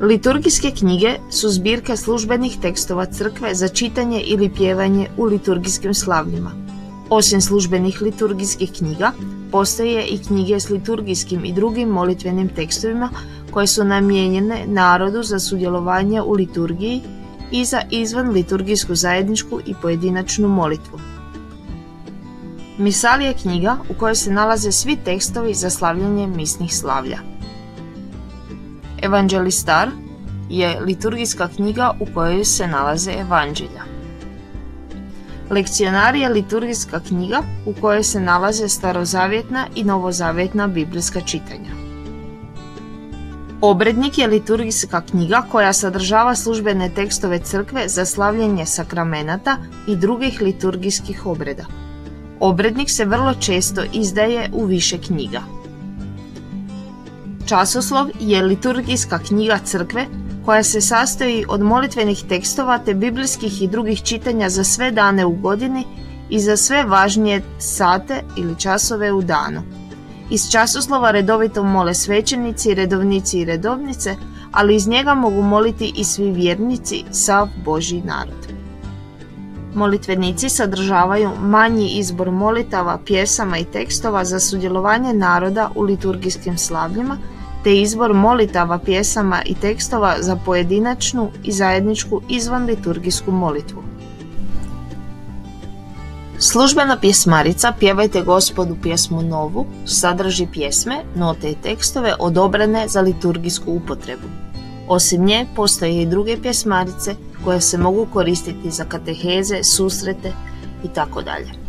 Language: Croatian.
Liturgijske knjige su zbirke službenih tekstova crkve za čitanje ili pjevanje u liturgijskim slavljima. Osim službenih liturgijskih knjiga, postoje i knjige s liturgijskim i drugim molitvenim tekstovima koje su namijenjene narodu za sudjelovanje u liturgiji i za izvan liturgijsku zajedničku i pojedinačnu molitvu. Misal je knjiga u kojoj se nalaze svi tekstovi za slavljanje misnih slavlja. Evanđelistar je liturgijska knjiga u kojoj se nalaze evanđelja. Lekcionar je liturgijska knjiga u kojoj se nalaze starozavjetna i novozavjetna biblijska čitanja. Obrednik je liturgijska knjiga koja sadržava službene tekstove crkve za slavljenje sakramenata i drugih liturgijskih obreda. Obrednik se vrlo često izdaje u više knjiga. Časoslov je liturgijska knjiga crkve koja se sastoji od molitvenih tekstova te biblijskih i drugih čitanja za sve dane u godini i za sve važnije sate ili časove u danu. Iz časoslova redovito mole svećenici, redovnici i redovnice, ali iz njega mogu moliti i svi vjernici, sav Božji narod. Molitvenici sadržavaju manji izbor molitava, pjesama i tekstova za sudjelovanje naroda u liturgijskim slavljima, te izbor molitava, pjesama i tekstova za pojedinačnu i zajedničku izvan liturgijsku molitvu. Službena pjesmarica Pjevajte Gospodu pjesmu novu sadrži pjesme, note i tekstove odobrene za liturgijsku upotrebu. Osim nje postoje i druge pjesmarice koje se mogu koristiti za kateheze, susrete itd.